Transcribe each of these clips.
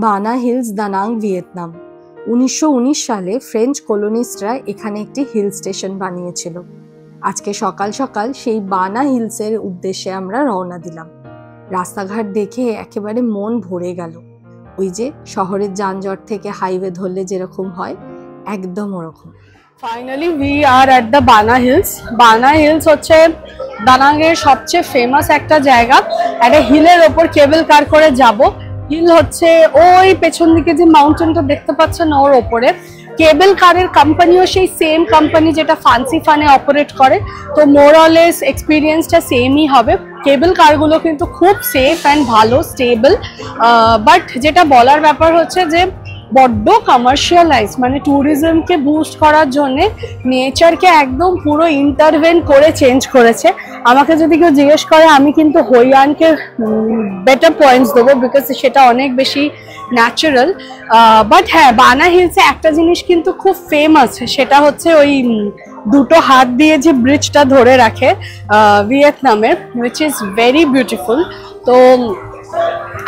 বানা hills, দানাং, Vietnam. 1919 সালে French কলোনিস্টরা এখানে একটি হিল স্টেশন বানিয়েছিল। আজকে সকাল সকাল সেই বানা হিলসের উদ্দেশ্যে আমরা রওনা দিলাম। রাস্তাঘাট দেখে একেবারে মন ভরে গেল। ওই যে শহরের যানজট থেকে হাইওয়ে ধরলে যেরকম হয়, একদম ওরকম। Finally we are at the বানা হিলস। বানা হিলস হচ্ছে দানাংয়ের সবচেয়ে ফেমাস একটা জায়গা। একটা হিলের ওপর কেবল কার করে যাব। হিল হচ্ছে ওই পেছন দিকে যে মাউন্টেনটা দেখতে পাচ্ছেন ওর ওপরে। কেবল কারের কোম্পানিও সেই সেম কোম্পানি যেটা ফ্যান্সি ফানে অপারেট করে, তো মোরলেস এক্সপিরিয়েন্সটা সেমই হবে। কেবল কারগুলো কিন্তু খুব সেফ অ্যান্ড ভালো, স্টেবল। বাট যেটা বলার ব্যাপার হচ্ছে যে বড্ড কমার্শিয়ালাইজ, মানে ট্যুরিজমকে বুস্ট করার জন্যে নেচারকে একদম পুরো ইন্টারভেন করে চেঞ্জ করেছে। আমাকে যদি কেউ জিজ্ঞেস করে, আমি কিন্তু হইয়ানকে বেটার পয়েন্টস দেবো, বিকজ সেটা অনেক বেশি ন্যাচারাল। বাট হ্যাঁ, বানা হিলসে একটা জিনিস কিন্তু খুব ফেমাস, সেটা হচ্ছে ওই দুটো হাত দিয়ে যে ব্রিজটা ধরে রাখে ভিয়েতনামের, উইচ ইজ ভেরি বিউটিফুল। তো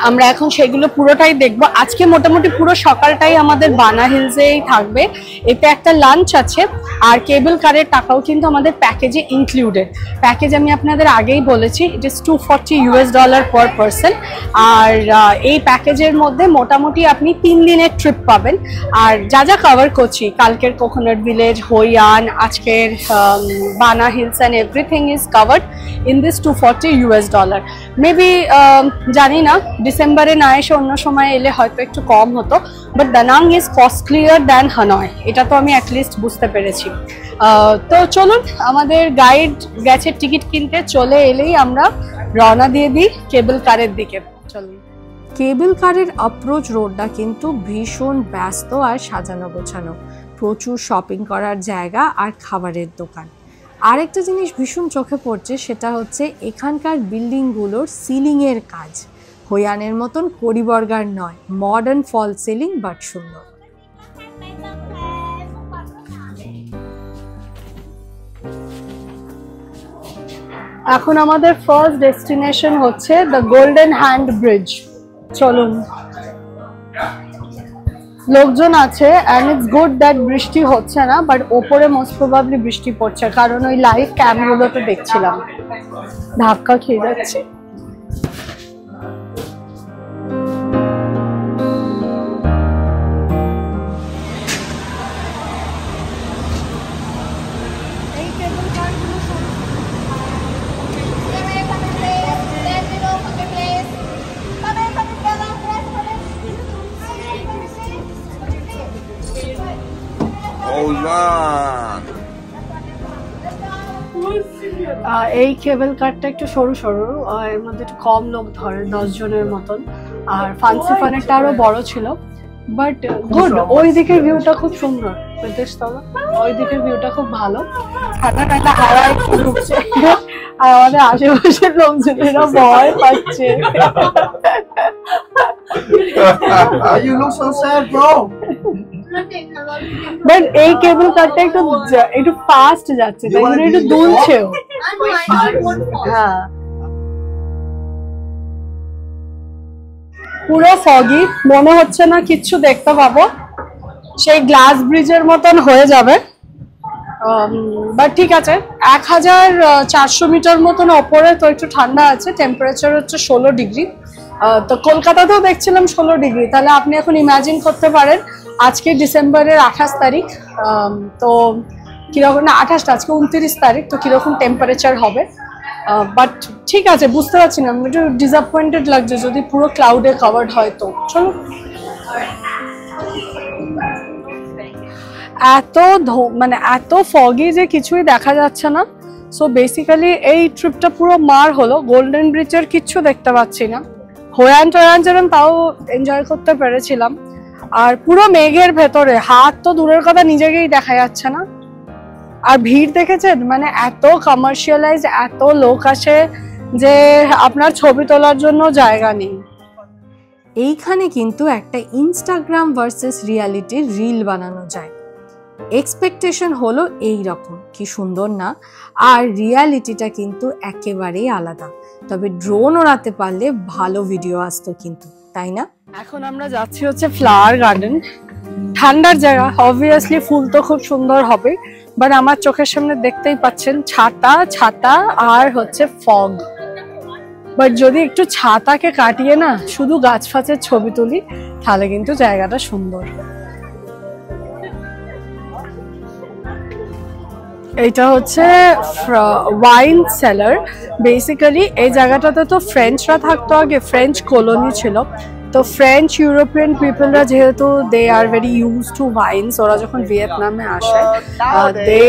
আমরা এখন সেগুলো পুরোটাই দেখবো। আজকে মোটামুটি পুরো সকালটাই আমাদের বানা হিলসেই থাকবে। এতে একটা লাঞ্চ আছে, আর কেবল কারের টাকাও কিন্তু আমাদের প্যাকেজে ইনক্লুডেড। প্যাকেজ আমি আপনাদের আগেই বলেছি, ইট ইজ $240 পার পারসন। আর এই প্যাকেজের মধ্যে মোটামুটি আপনি 3 দিনের ট্রিপ পাবেন। আর যা যা কভার করছি, কালকের কোকোনাট ভিলেজ, হইয়ান, আজকের বানা hills and everything is covered in this $240। Maybe জানি না, ডিসেম্বরে না এসে অন্য সময় এলে হয়তো একটু কম হতো, but Da Nang is costlier than Hanoi, এটা তো আমি অ্যাটলিস্ট বুঝতে পেরেছি। তো চলুন, আমাদের গাইড গেছে টিকিট কিনতে, চলে এলেই আমরা রওনা দিয়ে দিই কেবল কারের দিকে। চলুন। কেবল কারের অ্যাপ্রোচ রোডটা কিন্তু ভীষণ ব্যস্ত আর সাজানো গোছানো, প্রচুর শপিং করার জায়গা আর খাবারের দোকান। আরেকটা জিনিস ভীষণ চোখে পড়ছে, সেটা হচ্ছে এখানকার বিল্ডিংগুলোর সিলিংয়ের কাজ। হইয়ানের মতন কড়িবর্গার নয়, মডার্ন ফল সিলিং, বাট সুন্দর। এখন আমাদের ফার্স্ট ডেস্টিনেশন হচ্ছে দ্য গোল্ডেন হ্যান্ড ব্রিজ। চলুন। লোকজন আছে, অ্যান্ড ইটস গুড দ্যাট বৃষ্টি হচ্ছে না, বাট ওপরে মোস্ট প্রবাবলি বৃষ্টি পড়ছে, কারণ ওই লাইভ ক্যামগুলোতে দেখছিলাম ধাক্কা খেয়ে যাচ্ছে। এই কেবল কারটা একটু সরু সরু, এর মধ্যে একটু কম লোক ধরে, 10 জনের মতন। আর ফ্যান্সি ফানেরটা আরো বড় ছিল, বাট গুড। ওই দিকের ভিউটা খুব সুন্দর, ওই দিকের ভিউটা খুব ভালো। ঠান্ডা ঠান্ডা হাওয়া একটু ঢুকছে, আর আমাদের আশেপাশের লোকজনেরা ভয় পাচ্ছে। You look so sad, bro. But এই কেবল কারটা একটু ফাস্ট যাচ্ছে, তাই জন্য একটু দুলছেও। হ্যাঁ, পুরো ফগি, মনে হচ্ছে না কিচ্ছু দেখতে পাবো, সেই গ্লাস ব্রিজের মতন হয়ে যাবে। বাট ঠিক আছে, 1400 মিটার মতন ওপরে, তো একটু ঠান্ডা আছে। টেম্পারেচার হচ্ছে 16 ডিগ্রি। তো কলকাতাতেও দেখছিলাম 16 ডিগ্রি, তাহলে আপনি এখন ইমাজিন করতে পারেন আজকে ডিসেম্বরের 28 তারিখ, তো কিরকম, না 28, আজকে 29 তারিখ, তো কিরকম টেম্পারেচার হবে। বাট ঠিক আছে, বুঝতে পারছি না, একটু ডিসঅ্যাপয়েন্টেড লাগছে যদি পুরো ক্লাউডে কভার্ড হয়। তো চলো। মানে এত ফগি যে কিছুই দেখা যাচ্ছে না। সো বেসিক্যালি এই ট্রিপটা পুরো মার হলো। গোল্ডেন ব্রিজের কিচ্ছু দেখতে পাচ্ছি না। হয়ান টয়ান যেরকম তাও এনজয় করতে পেরেছিলাম। আর পুরো মেঘের ভেতরে, হাত তো দূরের কথা, নিজেকেই দেখা যাচ্ছে না। আর ভিড় দেখেছেন, মানে এত কমার্শিয়ালাইজ, এত লোক আসে যে আপনার ছবি তোলার জন্য জায়গা নেই। এইখানে কিন্তু একটা ইনস্টাগ্রাম ভার্সেস রিয়ালিটির রিল বানানো যায়। এক্সপেকটেশন হলো এই রকম, কি সুন্দর না? আর রিয়ালিটিটা কিন্তু একেবারেই আলাদা। তবে ড্রোন ওড়াতে পারলে ভালো ভিডিও আসতো কিন্তু, তাই না? এখন আমরা যাচ্ছি হচ্ছে ফ্লাওয়ার গার্ডেন। ঠান্ডার জায়গা, অবভিয়াসলি ফুল তো খুব সুন্দর হবে, বাট আমার চোখের সামনে দেখতেই পাচ্ছেন ছাতা ছাতা আর হচ্ছে ফগ। বাট যদি একটু ছাতাকে কাটিয়ে না শুধু গাছ ফাছের ছবি তুলি তাহলে কিন্তু জায়গাটা সুন্দর। এটা হচ্ছে ওয়াইন সেলার। বেসিক্যালি এই জায়গাটাতে তো ফ্রেঞ্চরা থাকতো, আগে ফ্রেঞ্চ কলোনি ছিল। তো ফ্রেঞ্চ ইউরোপিয়ান পিপলরা যেহেতু they are very use to wines, ওরা যখন ভিয়েতনামে আসে they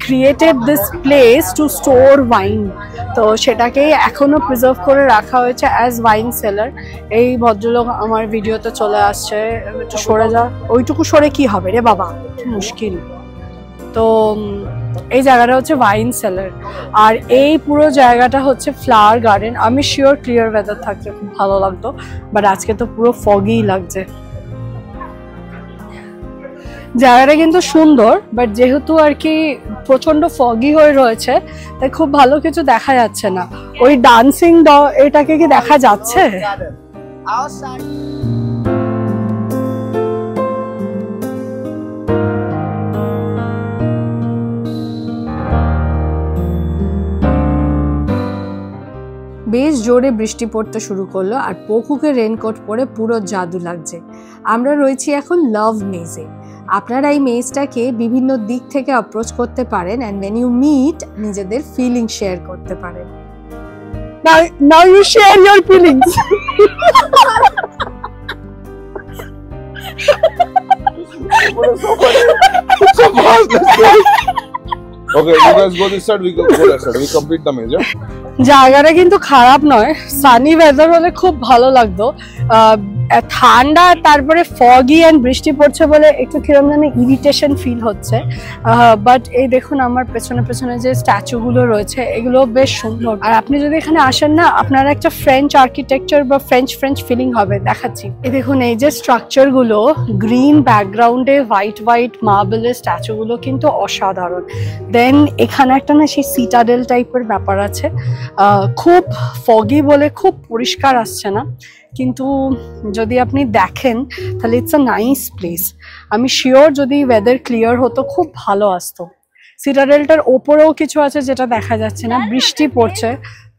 created this place to store wine. তো সেটাকেই এখনো প্রিজার্ভ করে রাখা হয়েছে অ্যাজ ওয়াইন সেলার। এই ভদ্রলোক আমার ভিডিওতে চলে আসছে, একটু সরে যা। ওইটুকু সরে কি হবে রে বাবা, মুশকিল। তো এই জায়গাটা হচ্ছে ওয়াইন সেলার, আর এই পুরো জায়গাটা হচ্ছে ফ্লাওয়ার গার্ডেন। আমি শিওর ক্লিয়ার ওয়েদার থাকলে খুব ভালো লাগতো, বাট আজকে তো পুরো ফগি লাগছে। জায়গাটা কিন্তু সুন্দর, বাট যেহেতু আর কি প্রচন্ড ফগি হয়ে রয়েছে তাই খুব ভালো কিছু দেখা যাচ্ছে না। ওই ডান্সিং এটাকে কি দেখা যাচ্ছে? বেশ জোরে বৃষ্টি পড়তে শুরু করলো আর পকুকে রেনকোট পরে পুরো জাদু লাগছে। আমরা রয়েছি এখন লাভ মেজে। আপনারা এই মেজটাকে বিভিন্ন দিক থেকে অ্যাপ্রোচ করতে পারেন অ্যান্ড when you meet নিজেদের ফিলিং শেয়ার করতে পারেন। Now you share your feelings. Okay, you guys go this side, we go that side. We complete the maze, yeah? জায়গাটা কিন্তু খারাপ নয়, সানি ওয়েদার হলে খুব ভালো লাগতো। ঠান্ডা তারপরে ফগি অ্যান্ড বৃষ্টি পড়ছে বলে একটু কিরম যেন ইরিটেশন ফিল হচ্ছে। বাট এই দেখুন আমার পেছনে পেছনে যে স্ট্যাচুগুলো রয়েছে এগুলো বেশ সুন্দর। আর আপনি যদি এখানে আসেন না, আপনার একটা ফ্রেঞ্চ আর্কিটেকচার বা ফ্রেঞ্চ ফিলিং হবে। দেখাচ্ছি, এই দেখুন এই যে স্ট্রাকচারগুলো গ্রিন ব্যাকগ্রাউন্ডে হোয়াইট মার্বেলের স্ট্যাচুগুলো কিন্তু অসাধারণ। দেন এখানে একটা না সেই সিটাডেল টাইপের ব্যাপার আছে। খুব ফগি বলে খুব পরিষ্কার আসছে না, কিন্তু যদি আপনি দেখেন তাহলে ইটস আ নাইস প্লেস। আমি শিওর যদি ওয়েদার ক্লিয়ার হতো খুব ভালো আসতো। সিটাডেলটার ওপরেও কিছু আছে যেটা দেখা যাচ্ছে না, বৃষ্টি পড়ছে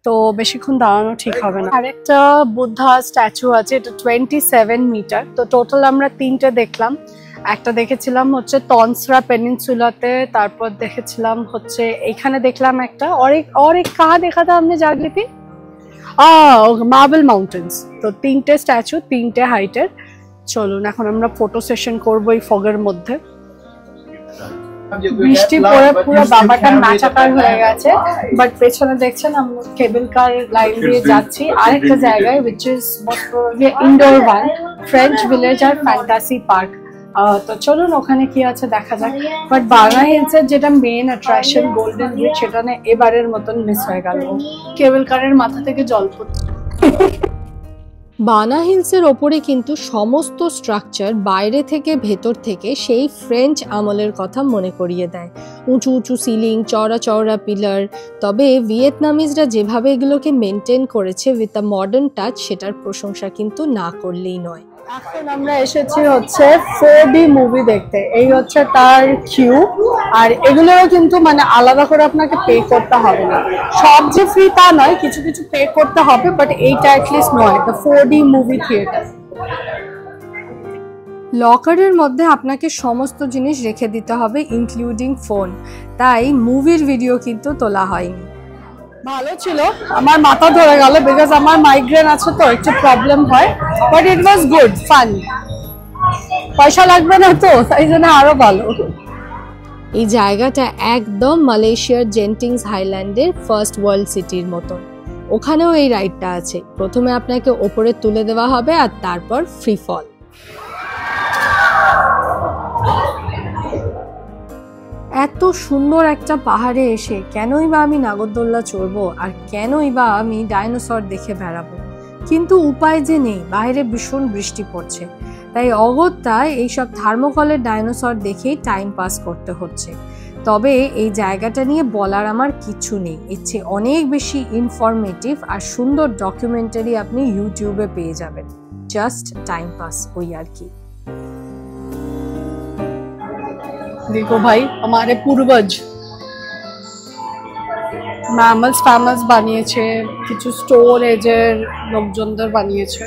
তো বেশিক্ষণ দাঁড়ানো ঠিক হবে না। আরেকটা বুদ্ধা স্ট্যাচু আছে, এটা 27 মিটার। তো টোটাল আমরা 3টে দেখলাম। একটা দেখেছিলাম হচ্ছে তনসরা পেনিনসুলাতে, তারপর দেখেছিলাম হচ্ছে এখানে দেখলাম একটা और एक कहाँ देखा था हमने जागृति? Marble mountains. তো 3টে স্ট্যাচু, 3টে হাইটের। চলুন এখন আমরা ফটো সেশন করবো এই ফগের মধ্যে। বৃষ্টি পড়ে পুরো বাবাটা নাচাকার হয়ে গেছে, বাট পেছনে দেখছেন আমরা কেবল কার লাইন দিয়ে যাচ্ছি আরেকটা জায়গায়, which is indoor one, French village আর ফ্যান্টাসি পার্ক। তো চলুন ওখানে কি আছে দেখা যাক। বাট বানা হিলসের যেটা মেন অ্যাট্রাকশন গোল্ডেন ব্রিজ, সেটা না এবারের মতন মিস হয়ে গেল। কেবল কারের মাথা থেকে জল পড়ছে। বানা হিলসের ওপরে কিন্তু সমস্ত স্ট্রাকচার বাইরে থেকে ভেতর থেকে সেই ফ্রেঞ্চ আমলের কথা মনে করিয়ে দেয়। উঁচু উঁচু সিলিং, চওড়া চওড়া পিলার। তবে ভিয়েতনামিজরা যেভাবে এগুলোকে মেনটেন করেছে উইথ আ মডার্ন টাচ, সেটার প্রশংসা কিন্তু না করলেই নয়। এখন আমরা এসেছি হচ্ছে 4D মুভি দেখতে। এই হচ্ছে তার কিউ, আর এগুলোও কিন্তু মানে আলাদা করে আপনাকে পে করতে হবে না। সব যে ফ্রি তা নয়, কিছু কিছু পে করতে হবে, বাট এইটা অ্যাটলিস্ট নয়। The 4D movie theatre. লকারের মধ্যে আপনাকে সমস্ত জিনিস রেখে দিতে হবে ইনক্লুডিং ফোন, তাই মুভির ভিডিও কিন্তু তোলা হয়নি। ভালো ছিল, আমার মাথা ধরে গেল বিকজ আমার মাইগ্রেন আছে তো একটু প্রবলেম হয়, but it was good fun. পয়সা লাগবে না তো, তাই জন্য আরো ভালো। এই জায়গাটা একদম মালয়েশিয়ার জেন্টিংস হাইল্যান্ডের ফার্স্ট ওয়ার্ল্ড সিটির মতন। ওখানেও এই রাইডটা আছে। প্রথমে আপনাকে ওপরে তুলে দেওয়া হবে আর তারপর ফ্রি ফল। এত সুন্দর একটা পাহাড়ে এসে কেনই বা আমি নাগরদোল্লা চড়বো আর কেনই বা আমি ডাইনোসর দেখে বেড়াবো, কিন্তু উপায় যে নেই, বাইরে ভীষণ বৃষ্টি পড়ছে, তাই অগত্যা এইসব থার্মোকলের ডাইনোসর দেখেই টাইম পাস করতে হচ্ছে। তবে এই জায়গাটা নিয়ে বলার আমার কিছু নেই, এর চেয়ে অনেক বেশি ইনফরমেটিভ আর সুন্দর ডকুমেন্টারি আপনি ইউটিউবে পেয়ে যাবেন। জাস্ট টাইম পাস ওই আর কি। देखो भाई हमारे पूर्वज ম্যামলস ফ্যামলস বানিয়েছে, কিছু স্টোর এজের লোকজনদের বানিয়েছে।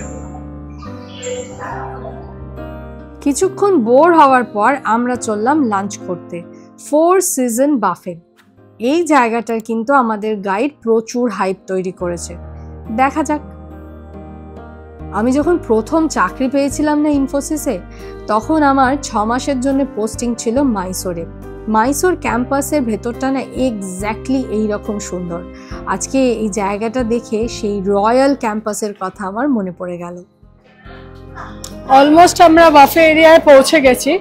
কিছুক্ষণ বোর হওয়ার পর আমরা চললাম লাঞ্চ করতে ফোর সিজন বাফে। এই জায়গাটার কিন্তু আমাদের গাইড প্রচুর হাইপ তৈরি করেছে, দেখা যাক। আমি যখন প্রথম চাকরি পেয়েছিলাম না ইনফোসিসে, তখন আমার 6 মাসের জন্য পোস্টিং ছিল মাইসোরে। মাইসোর ক্যাম্পাসের ভেতরটা না এক্স্যাক্টলি এইরকম সুন্দর। আজকে এই জায়গাটা দেখে সেই রয়্যাল ক্যাম্পাসের কথা আমার মনে পড়ে গেল। অলমোস্ট আমরা বাফে এরিয়ায় পৌঁছে গেছি।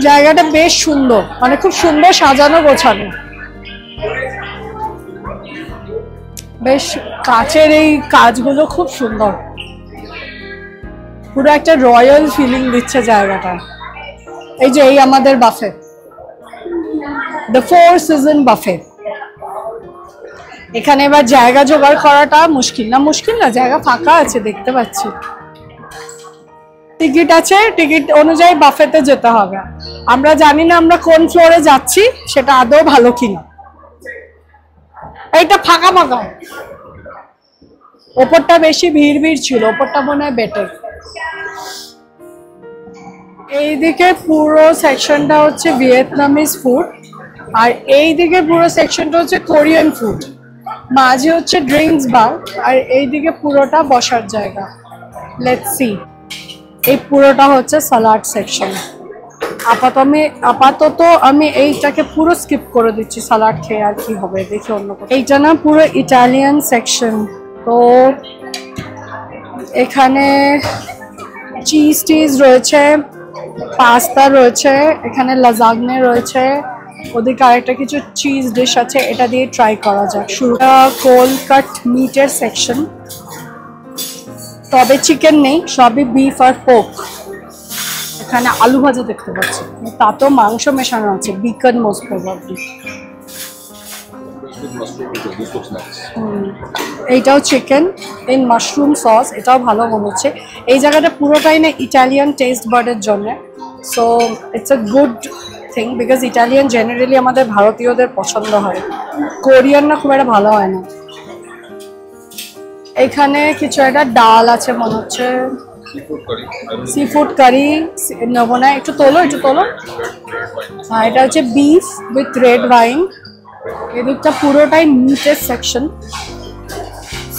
জায়গাটা বেশ সুন্দর, মানে খুব সুন্দর সাজানো গোছানো। বেশ কাচের এই কাজগুলো খুব সুন্দর, পুরো একটা রয়্যাল ফিলিং দিচ্ছে জায়গাটা। এই যে এই আমাদের বাফে, দ্য ফোর সিজন বাফে। এখানে এবার জায়গা জোগাড় করাটা মুশকিল না, জায়গা ফাঁকা আছে দেখতে পাচ্ছি। টিকিট আছে, টিকিট অনুযায়ী বাফেতে যেতে হবে। আমরা জানি না আমরা কোন ফ্লোরে যাচ্ছি, সেটা আদৌ ভালো কিনা। এইটা ফাঁকা ফাঁকা, ওপরটা বেশি ভিড় ছিল, ওপরটা মনে হয় বেটার। এইদিকে পুরো সেকশনটা হচ্ছে ভিয়েতনামিজ ফুড, আর এইদিকে পুরো সেকশনটা হচ্ছে কোরিয়ান ফুড। মাঝে হচ্ছে ড্রিঙ্কস বার, আর এইদিকে পুরোটা বসার জায়গা। Let's see. এই পুরোটা হচ্ছে সালাড সেকশন। আপাতত আমি এইটাকে পুরো স্কিপ করে দিচ্ছি, সালাড খেয়ে আর কি হবে, দেখি অন্য কোনো। এইটা না পুরো ইটালিয়ান সেকশন। তো এখানে চিজ টিজ রয়েছে, পাস্তা রয়েছে, এখানে লাজাগনে রয়েছে, ওদিকে আরেকটা কিছু চিজ ডিশ আছে, এটা দিয়ে ট্রাই করা যাক। শুরুটা কোল্ড কাট মিটের সেকশন, তবে চিকেন নেই, সবই বিফ আর পোক। এখানে আলু ভাজা দেখতে পাচ্ছি, তাতেও মাংস মেশানো আছে, বিকন মোস্ট প্রবাবলি। এইটাও চিকেন ইন মাশরুম সস, এটাও ভালো মনে হচ্ছে। এই জায়গাটা পুরোটাই না ইটালিয়ান টেস্ট বার্ডের জন্য, so it's a good thing, because Italian generally আমাদের ভারতীয়দের পছন্দ হয়, কোরিয়ান না খুব একটা ভালো হয় না। এখানে কিছু একটা ডাল আছে মনে হচ্ছে, সি ফুড কারি নেবো না, একটু তোলো। হ্যাঁ, এটা হচ্ছে বিফ উইথ রেড ওয়াইন। এদিকটা পুরোটাই মিটের সেকশন।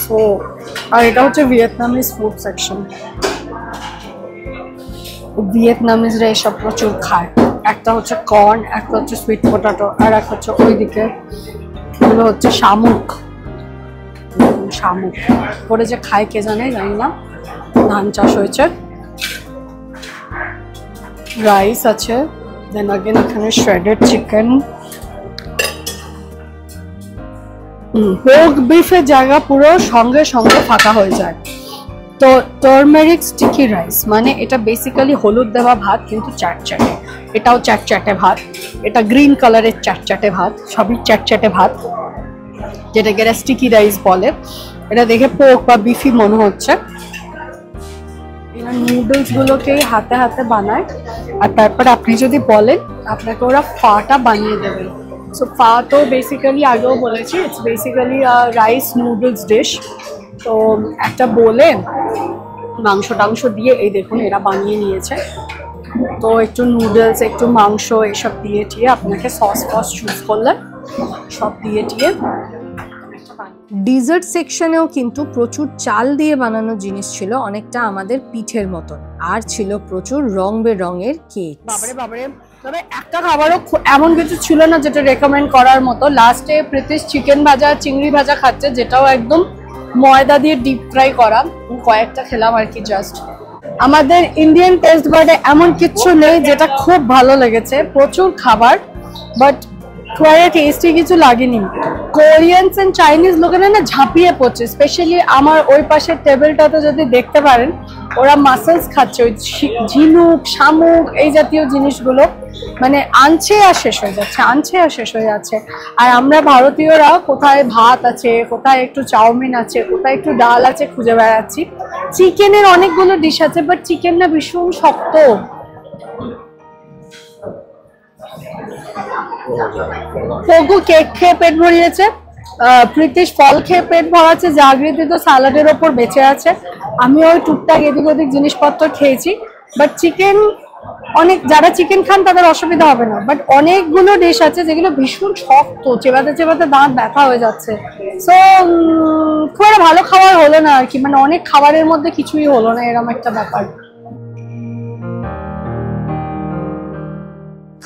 সো আর এটা হচ্ছে ভিয়েতনামিজ ফুড সেকশন। ভিয়েতনামিজরা এসব প্রচুর খায়। একটা হচ্ছে কর্ন, একটা হচ্ছে সুইট পটাটো, আর একটা হচ্ছে ওইদিকে এগুলো হচ্ছে শামুক করে যে খায় কে জানে, জানি না। ধান চাষ হয়েছে, রাইস আছে, দেন আগেন এখানে শ্রেডেড চিকেন। পোক বিফের জায়গা পুরো সঙ্গে সঙ্গে ফাঁকা হয়ে যায়। তো টার্মেরিক স্টিকি রাইস, মানে এটা বেসিক্যালি হলুদ দেওয়া ভাত, কিন্তু চ্যাটচ্যাটে। এটাও চ্যাটচ্যাটে ভাত, এটা গ্রিন কালারের চ্যাটচ্যাটে ভাত, সবই চ্যাটচ্যাটে ভাত, যেটাকে এরা স্টিকি রাইস বলে। এটা দেখে পোক বা বিফি মনে হচ্ছে। এরা নুডলস গুলোকে হাতে হাতে বানায়, আর তারপরে আপনি যদি বলেন, আপনাকে ওরা ফাটা বানিয়ে দেবেন। সো ফা তো বেসিক্যালি আগেও বলেছি, it's basically rice noodles dish. তো একটা বলে মাংস টাংস দিয়ে, এই দেখুন এরা বানিয়ে নিয়েছে। তো একটু নুডলস, একটু মাংস, এসব দিয়ে টিয়ে আপনাকে সস চুজ করলে সব দিয়ে টিয়ে। ডিজার্ট সেকশনেও কিন্তু প্রচুর চাল দিয়ে বানানো জিনিস ছিল, অনেকটা আমাদের পিঠের মতন, আর ছিল প্রচুর রং বেরঙের কেক। বাবারে, তবে একটা খাবারও এমন কিছু ছিল না যেটা রেকমেন্ড করার মতো। লাস্টে প্রীতিশ চিকেন ভাজা, চিংড়ি ভাজা খাচ্ছে, যেটাও একদম ময়দা দিয়ে ডিপ ফ্রাই করা। কয়েকটা খেলাম আর কি জাস্ট। আমাদের ইন্ডিয়ান টেস্ট বার্ডে এমন কিছু নেই যেটা খুব ভালো লেগেছে, প্রচুর খাবার, বাট খুব টেস্টি কিছু লাগেনি। কোরিয়ানস এন্ড চাইনিজ লোকেরা না ঝাঁপিয়ে পড়ছে, স্পেশালি আমার ওই পাশের টেবিলটাতে যদি দেখতে পারেন, ওরা মাসেলস খাচ্ছে, ওই ঝিনুক, শামুক, এই জাতীয় জিনিসগুলো মানে আনছে আর শেষ হয়ে যাচ্ছে। আর আমরা ভারতীয়রা কোথায় ভাত আছে, কোথায় একটু চাউমিন আছে, কোথায় একটু ডাল আছে খুঁজে বেড়াচ্ছি। চিকেনের অনেকগুলো ডিশ আছে, বাট চিকেন না ভীষণ শক্ত। পগু কেক খেয়ে পেট ভরিয়েছে, ব্রিটিশ ফল খেয়ে পেট ভরাচ্ছে, জাগৃতি তো স্যালাডের ওপর বেঁচে আছে। আমি ওই টুকটাক এদিক ওদিক জিনিসপত্র খেয়েছি, বাট চিকেন অনেক, যারা চিকেন খান তাদের অসুবিধা হবে না, বাট অনেকগুলো ডিশ আছে যেগুলো ভীষণ শক্ত, চেবাতে চেবাতে দাঁত ব্যথা হয়ে যাচ্ছে। সো খুব একটা ভালো খাবার হলো না আর কি, মানে অনেক খাবারের মধ্যে কিছুই হলো না, এরকম একটা ব্যাপার।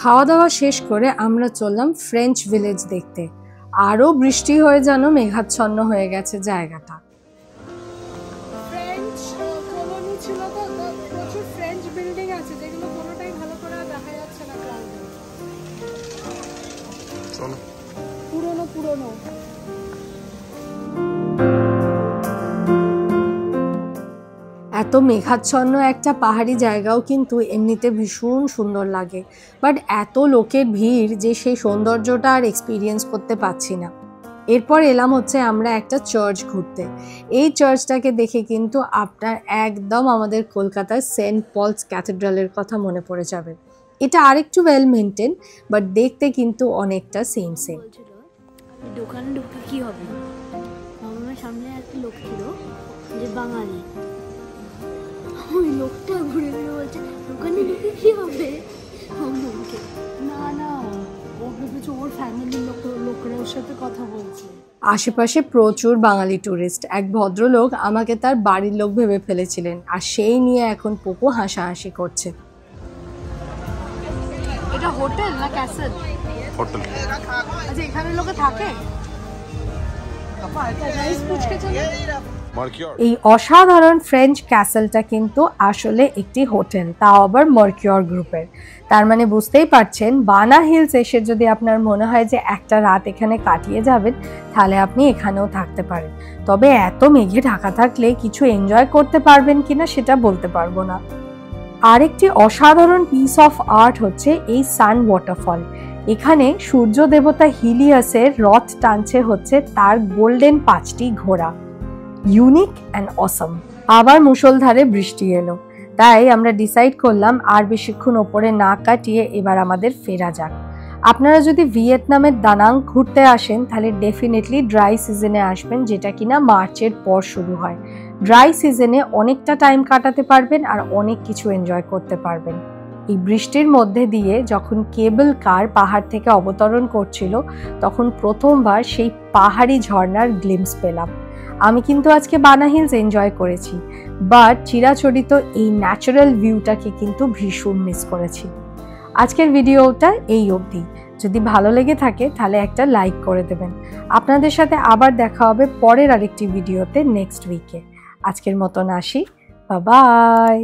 খাওয়া দাওয়া শেষ করে আমরা চললাম ফ্রেঞ্চ ভিলেজ দেখতে। আরো বৃষ্টি হয়ে যেন মেঘাচ্ছন্ন হয়ে গেছে জায়গাটা। ফ্রেঞ্চ কলোনি ছিল তো, প্রচুর ফ্রেঞ্চ বিল্ডিং আছে যেগুলো কোনোটাই ভালো করে দেখা যাচ্ছে না ক্লাউডে। পুরনো পুরনো। এত মেঘাচ্ছন্ন একটা পাহাড়ি জায়গাও কিন্তু এমনিতে ভীষণ সুন্দর লাগে, বাট এত লোকের ভিড় যে সেই সৌন্দর্যটা আর এক্সপিরিয়েন্স করতে পারছি না। এরপর এলাম হচ্ছে আমরা একটা চার্চ ঘুরতে। এই চার্চটাকে দেখে কিন্তু আপনার একদম আমাদের কলকাতার সেন্ট পলস ক্যাথেড্রালের কথা মনে পড়ে যাবে। এটা আরেকটু ওয়েল মেনটেন, বাট দেখতে কিন্তু অনেকটা সেম সেম। দোকানে ঢুকে কি হবে, আমার সামনে একটা লোক ছিল যে বাঙালি, ওই লোকটা ঘুরে ঘুরে বলছে দোকানে ঢুকে কি হবে। না না, ও ভেবেছে ওর ফ্যামিলির লোকরা ওর সাথে কথা বলছে। আশেপাশে প্রচুর বাঙালি ট্যুরিস্ট। এক ভদ্রলোক আমাকে তার বাড়ির লোক ভেবে ফেলেছিলেন, আর সেই নিয়ে এখন পুকু হাসাহাসি করছে। এটা হোটেল না ক্যাসেল? হোটেল। আচ্ছা, এখানে লোকে থাকে? এই অসাধারণ ফ্রেঞ্চ ক্যাসেলটা কিন্তু আসলে একটি হোটেল, তাও আবার মার্কিওর গ্রুপের। তার মানে বুঝতেই পারছেন, বানা হিলস এসে যদি আপনার মনে হয় যে একটা রাত এখানে কাটিয়ে যাবেন, তাহলে আপনি এখানেও থাকতে পারেন। তবে এত মেঘে ঢাকা থাকলে কিছু এনজয় করতে পারবেন কিনা সেটা বলতে পারবো না। আরেকটি অসাধারণ পিস অফ আর্ট হচ্ছে এই সান ওয়াটারফল। এখানে সূর্য দেবতা হিলিয়াসের রথ টানছে হচ্ছে তার গোল্ডেন 5টি ঘোড়া। ইউনিক অ্যান্ড অসম। আবার মুষলধারে বৃষ্টি এলো, তাই আমরা ডিসাইড করলাম আর বেশিক্ষণ ওপরে না কাটিয়ে এবার আমাদের ফেরা যাক। আপনারা যদি ভিয়েতনামের দানাং ঘুরতে আসেন তাহলে ডেফিনেটলি ড্রাই সিজনে আসবেন, যেটা কিনা মার্চের পর শুরু হয়। ড্রাই সিজনে অনেকটা টাইম কাটাতে পারবেন আর অনেক কিছু এনজয় করতে পারবেন। এই বৃষ্টির মধ্যে দিয়ে যখন কেবল কার পাহাড় থেকে অবতরণ করছিল, তখন প্রথমবার সেই পাহাড়ি ঝর্ণার গ্লিমস পেলাম। আমি কিন্তু আজকে বানা হিলস এনজয় করেছি, বাট চিরাচরিত এই ন্যাচারাল ভিউটাকে কিন্তু ভীষণ মিস করেছি। আজকের ভিডিওটা এই অবধি। যদি ভালো লেগে থাকে তাহলে একটা লাইক করে দেবেন। আপনাদের সাথে আবার দেখা হবে পরের আরেকটি ভিডিওতে নেক্সট উইকে। আজকের মতন আসি, বাই বাই।